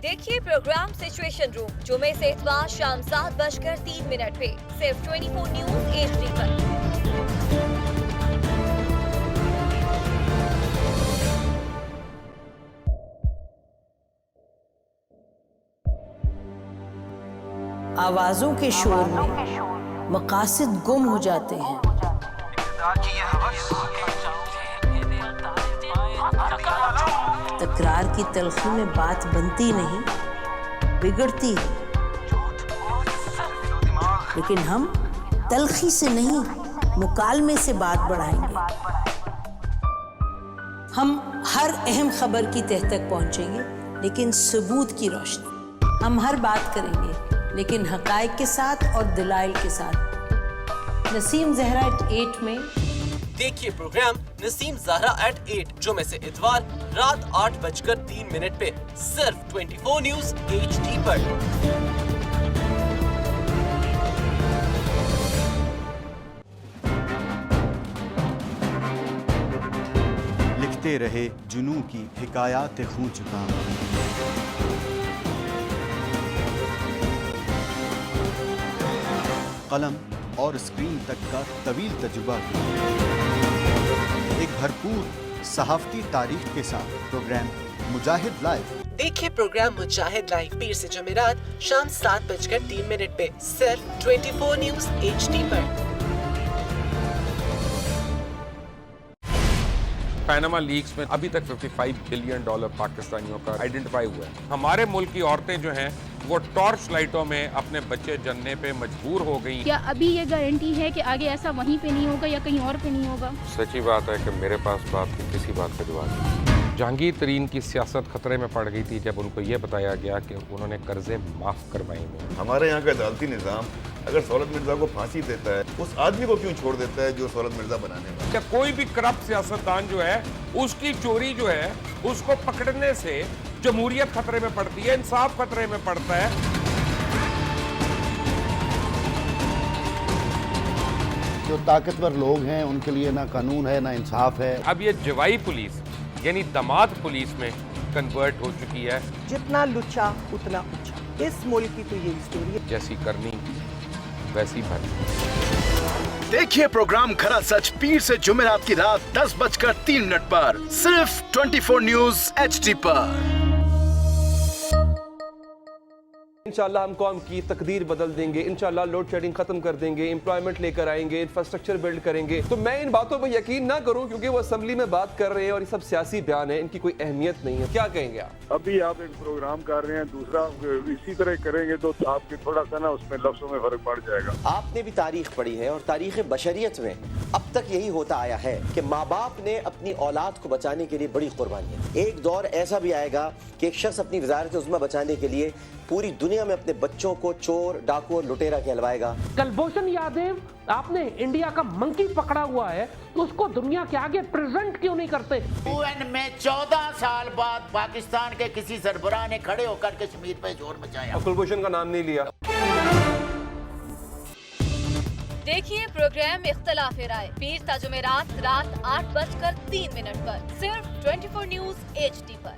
देखिए प्रोग्राम सिचुएशन रूम जुमे से इतवार शाम 7:03 पे सिर्फ 24 न्यूज HD पर। आवाजों के शोर में मकासद गुम हो जाते हैं। तकरार की तलखी में बात बनती नहीं, बिगड़ती है। लेकिन हम तलखी से नहीं, मुकालमे से बात बढ़ाएंगे। हम हर अहम खबर की तह तक पहुंचेंगे, लेकिन सबूत की रोशनी। हम हर बात करेंगे, लेकिन हकायक के साथ और दलाइल के साथ। नसीम ज़हरा at 8 में देखिए प्रोग्राम नसीम ज़हरा at 8 जुमे से इतवार रात 8:03 पे सिर्फ 24 न्यूज HD पर। लिखते रहे जुनू की हिकायात खूं चुका, कलम और स्क्रीन तक का तवील तजुर्बा भी। एक भरपूर सहाफती तारीख के साथ प्रोग्राम मुजाहिद लाइव। देखिए प्रोग्राम मुजाहिद लाइव पीर से जुमेरात शाम 7:03 पे सिर्फ 24 न्यूज HD पर। पैनामा लीक्स में अभी तक $55 बिलियन पाकिस्तानियों का आइडेंटिफाई हुआ है। हमारे मुल्क की औरतें जो हैं वो टॉर्च लाइटों में अपने बच्चे जनने पे मजबूर हो गई। क्या अभी ये गारंटी है कि आगे ऐसा वहीं पे नहीं होगा या कहीं और पे नहीं होगा? सच्ची बात है कि मेरे पास बात की किसी बात का जवाब नहीं। जहांगीर तरीन की सियासत खतरे में पड़ गई थी जब उनको ये बताया गया कि उन्होंने कर्जे माफ करवाएंगे। हमारे यहाँ का अदालती निज़ाम अगर सौलत मिर्जा को फांसी देता है, उस आदमी को क्यों छोड़ देता है जो सौलत मिर्जा बनाने वाला? क्या कोई भी करप्ट सियासतदान जो है उसकी चोरी जो है उसको पकड़ने से जमहूरियत खतरे में पड़ती है, इंसाफ खतरे में पड़ता है। जो ताकतवर लोग हैं उनके लिए ना कानून है ना इंसाफ है। अब ये जवाई पुलिस यानी दामाद पुलिस में कन्वर्ट हो चुकी है। जितना लुच्चा उतना ऊंचा, इस मुल्क की तो ये स्टोरी है। जैसी करनी वैसी भरनी। देखिए प्रोग्राम खरा सच पीर से जुमेरात की रात 10:03 पर सिर्फ 24 न्यूज HD पर। इंशाल्लाह हम कौम की तकदीर बदल देंगे, इंशाल्लाह लोड शेडिंग खत्म कर देंगे, एम्प्लॉयमेंट लेकर आएंगे, इंफ्रास्ट्रक्चर बिल्ड करेंगे। तो मैं इन बातों पर यकीन ना करूं क्योंकि वो असेंबली में बात कर रहे हैं और ये सब सियासी बयान है, इनकी कोई अहमियत नहीं है। क्या कहेंगे आप? अभी आप एक प्रोग्राम कर रहे हैं, दूसरा इसी तरह करेंगे तो आपके थोड़ा सा ना उसमें लफ्जों में फर्क पड़ जाएगा। आपने भी तारीख पढ़ी है और तारीख बशरियत में अब तक यही होता आया है कि माँ बाप ने अपनी औलाद को बचाने के लिए बड़ी कुर्बानियां। एक दौर ऐसा भी आएगा कि एक शख्स अपनी वजारत उज़्मा बचाने के लिए पूरी दुनिया में अपने बच्चों को चोर, डाकू और लुटेरा कहलवाएगा। कुलभूषण यादव, आपने इंडिया का मंकी पकड़ा हुआ है तो उसको दुनिया के आगे प्रेजेंट क्यों नहीं करते? UN में 14 साल बाद पाकिस्तान के किसी सरबराह ने खड़े होकर कश्मीर पे जोर मचाया। कुलभूषण का नाम नहीं लिया। देखिए प्रोग्राम इख्तलाफ राय पीर ता जुमेरात रात 8:03 पर सिर्फ 24 न्यूज HD पर।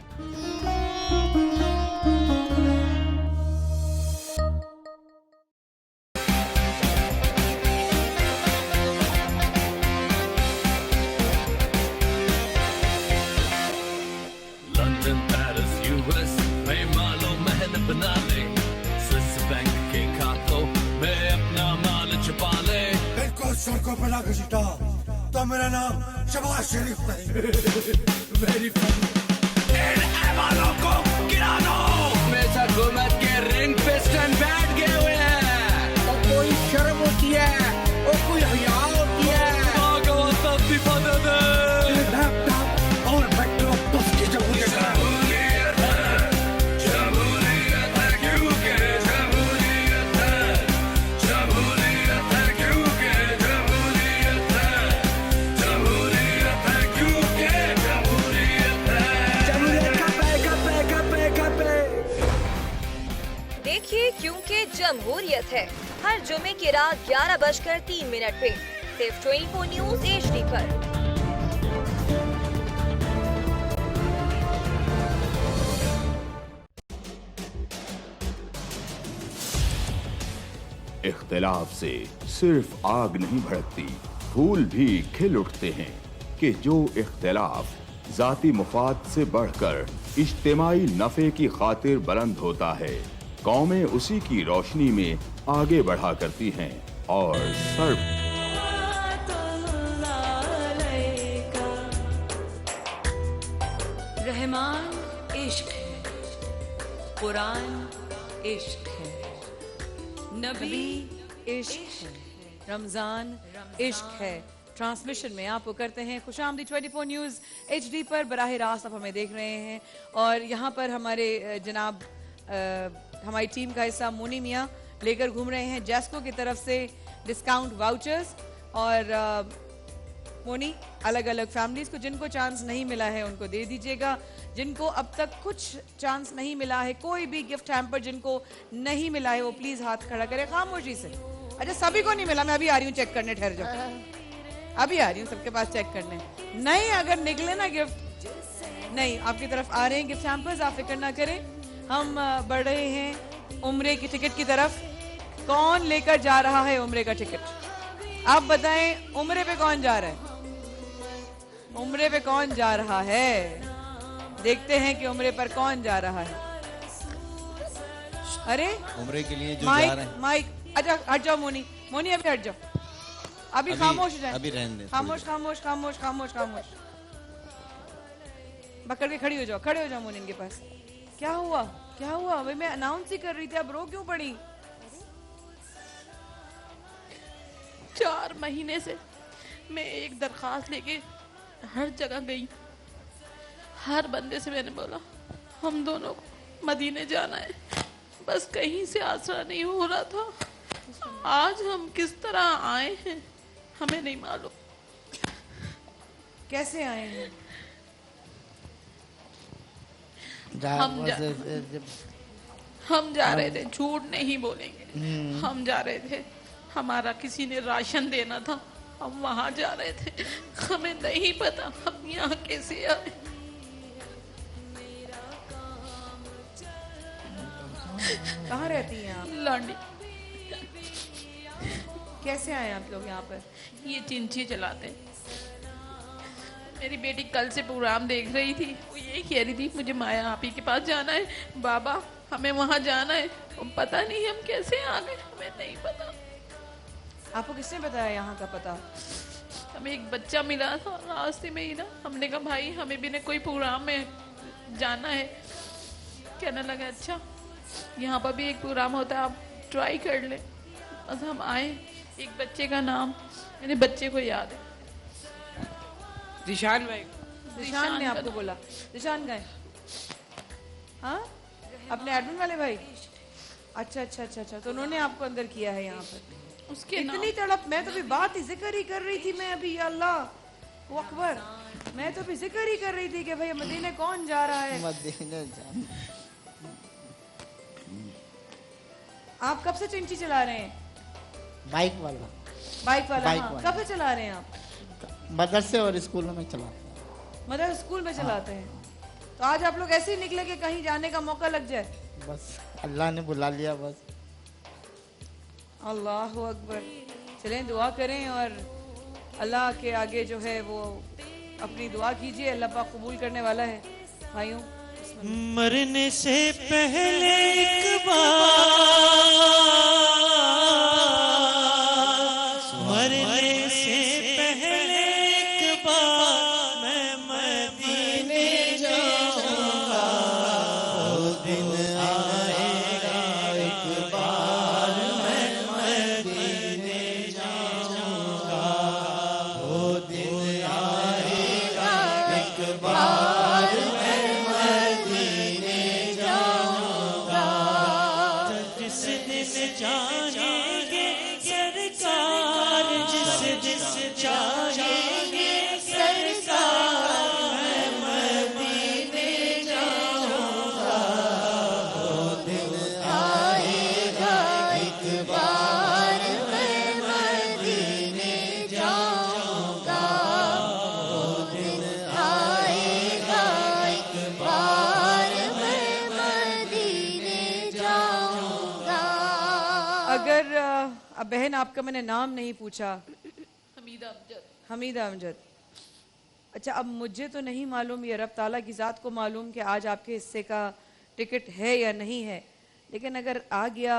लंदन, पेरिस, US में मालो महल बना ले, स्विस बैंक के खातों में अपना माल छुपा ले। इनको सड़कों पे ला घसीटा तो मेरा नाम शबाज शरीफ नहीं। Very funny. इन ऐवानों को गिरा दो। हमेशा हुकूमत के रिंग पे स्टैंड बैठ गए हुए हैं। और कोई शर्म होती है और कोई हया होती है। लैपटॉप और मेट्रो बस की जमहूरियत है। देखिए क्योंकि जमहूरियत है हर जुमे की रात 11:03 पे सिर्फ 24 न्यूज HD पर। इख्तिलाफ से सिर्फ आग नहीं भड़कती, फूल भी खिल उठते हैं कि जो इख्तिलाफ जाती मुफाद से बढ़कर इज्तिमाई नफे की खातिर बुलंद होता है, कौमें उसी की रोशनी में आगे बढ़ा करती हैं और सर रहमान इश्क है, कुरान इश्क है, नबी इश्क है, रमजान इश्क है। ट्रांसमिशन में आपको करते हैं खुशामदी 24 न्यूज़ HD पर। बराह रास्त आप हमें देख रहे हैं और यहाँ पर हमारे जनाब हमारी टीम का हिस्सा मोनी मियाँ लेकर घूम रहे हैं जेस्को की तरफ से डिस्काउंट वाउचर्स। और मोनी अलग अलग फैमिलीज को जिनको चांस नहीं मिला है उनको दे दीजिएगा, जिनको अब तक कुछ चांस नहीं मिला है, कोई भी गिफ्ट हैम्पर जिनको नहीं मिला है वो प्लीज हाथ खड़ा करें खामोशी से। अच्छा सभी को नहीं मिला, मैं अभी आ रही हूँ चेक करने, ठहर जाओ, अभी आ रही हूँ सबके पास चेक करने। नहीं अगर निकले ना गिफ्ट, नहीं आपकी तरफ आ रहे हैं गिफ्ट हैम्पर्स, आप फिक्र ना करें। हम बढ़ रहे हैं उम्रे की टिकट की तरफ। कौन लेकर जा रहा है उम्रे का टिकट? आप बताएं उम्रे पे कौन जा रहा है? उम्रे पे कौन जा रहा है? देखते हैं कि उम्रे पर कौन जा रहा है। अरे उम्रे के लिए जो माइक, जा रहे हैं। माइक अच्छा हट जाओ मोनी, मोनी अभी हट जाओ, अभी खामोश हो जाए, अभी रहने दें, खामोश खामोश खामोश खामोश खामोश। पकड़ के खड़ी हो जाओ, खड़े हो जाओ मोनी इनके पास। क्या हुआ क्या हुआ? भाई मैं अनाउंस ही कर रही थी, अब रो क्यों पड़ी? 4 महीने से मैं एक दरखास्त लेके हर जगह गई, हर बंदे से मैंने बोला हम दोनों को मदीने जाना है, बस कहीं से आसरा नहीं हो रहा था। आज हम किस तरह आए हैं हमें नहीं मालूम। कैसे आए हैं? हम जा रहे थे, झूठ नहीं बोलेंगे, हम जा रहे थे, हमारा किसी ने राशन देना था, हम वहां जा रहे थे, हमें नहीं पता हम यहाँ कैसे आए। कहाँ रहती हैं आप? लांडी। कैसे आए आप लोग यहाँ पर? ये चिंची चलाते हैं। मेरी बेटी कल से प्रोग्राम देख रही थी, वो यही कह रही थी मुझे माया आपी के पास जाना है, बाबा हमें वहाँ जाना है। पता नहीं हम कैसे आ गए, हमें नहीं पता। आपको किसने बताया यहाँ का पता? हमें एक बच्चा मिला था रास्ते में ही ना, हमने कहा भाई हमें भी ना कोई प्रोग्राम में जाना है। कहने लगा अच्छा यहाँ पर भी एक प्रोग्राम होता है, आप ट्राई कर लें। बस हम आए, एक बच्चे का नाम मेरे बच्चे को याद है, दिशान भाई। दिशान ने आपको बोला? दिशान गए? हाँ अपने एडमिन वाले भाई अच्छा अच्छा अच्छा अच्छा, तो उन्होंने आपको अंदर किया है यहाँ पर। उसके इतनी तड़प, मैं तो अभी बात ही जिक्र ही कर रही थी, मैं अभी या अल्लाह वो अकबर, मैं तो अभी जिक्र ही कर रही थी कि भाई मदीने कौन जा रहा है। मदीने जाना। आप कब से चिंची चला रहे हैं? बाइक वाला। बाइक वाला, बाइक हाँ। वाला। कब से चला रहे हैं आप? मदरसे और स्कूलों में चलाते हैं। मदर स्कूल में चलाते हैं। तो आज आप लोग ऐसे ही निकले कि कहीं जाने का मौका लग जाए? बस अल्लाह ने बुला लिया बस। अल्लाह अकबर। चलें दुआ करें और अल्लाह के आगे जो है वो अपनी दुआ कीजिए, अल्लाह पाक कबूल करने वाला है। भाइयों, मरने से पहले एक बार, मरने से पहले एक बार मैं मदीने जाऊंगा, वो दिन आएगा एक बार मैं मदीने जाऊंगा, वो दिन आएगा एक बार मैं मदीने जाऊंगा, जिस दिन जाएंगे सरकार, जिस दिन जाएंगे सरकार मैं मदीने जाऊंगा, वो दिन आएगा एक बार मैं मदीने जाऊंगा, वो दिन आएगा एक बार मैं मदीने जाऊंगा। अगर अब बहन आपका मैंने नाम नहीं पूछा। हमीदा अमजद। हमीदा अमजद। अच्छा, अब मुझे तो नहीं मालूम, ये रब ताला की ज़ात को मालूम कि आज आपके हिस्से का टिकट है या नहीं है, लेकिन अगर आ गया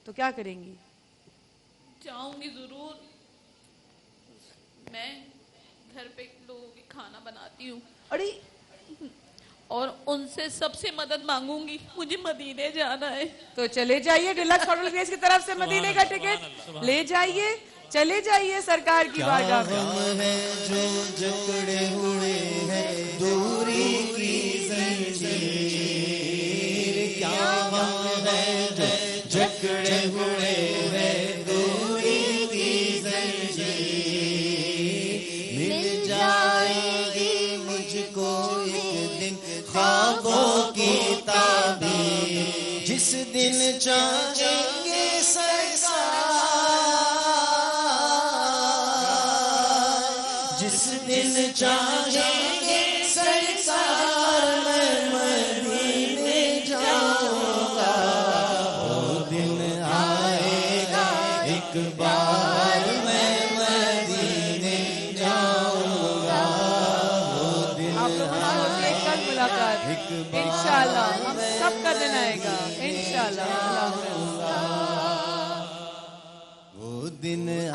तो क्या करेंगी? जाऊंगी जरूर। मैं घर पे लोगों के खाना बनाती हूँ। अरे, और उनसे सबसे मदद मांगूंगी, मुझे मदीने जाना है। तो चले जाइए, डिलक्स होटल ग्रेस की तरफ से मदीने का टिकट ले जाइए, चले जाइए सरकार की बारगाह में। है जो जकड़े हुए हैं दूरी की जंजीर, क्या गम है जो जकड़े हुए हैं दूरी की जंजीर, मिल जाएगी मुझको एक दिन ख्वाबों की ताबीर, जिस दिन चाहेंगे सरकार, जिस दिन चाहेंगे सरकार मैं मदीने जाऊंगा, वो दिन आएगा एक बार मैं मदीने जाऊंगा, वो दिन आप लोगों से होती है कल मुलाकात इंशाल्लाह, हम सब का दिन आएगा इंशाल्लाह। वो दिन आ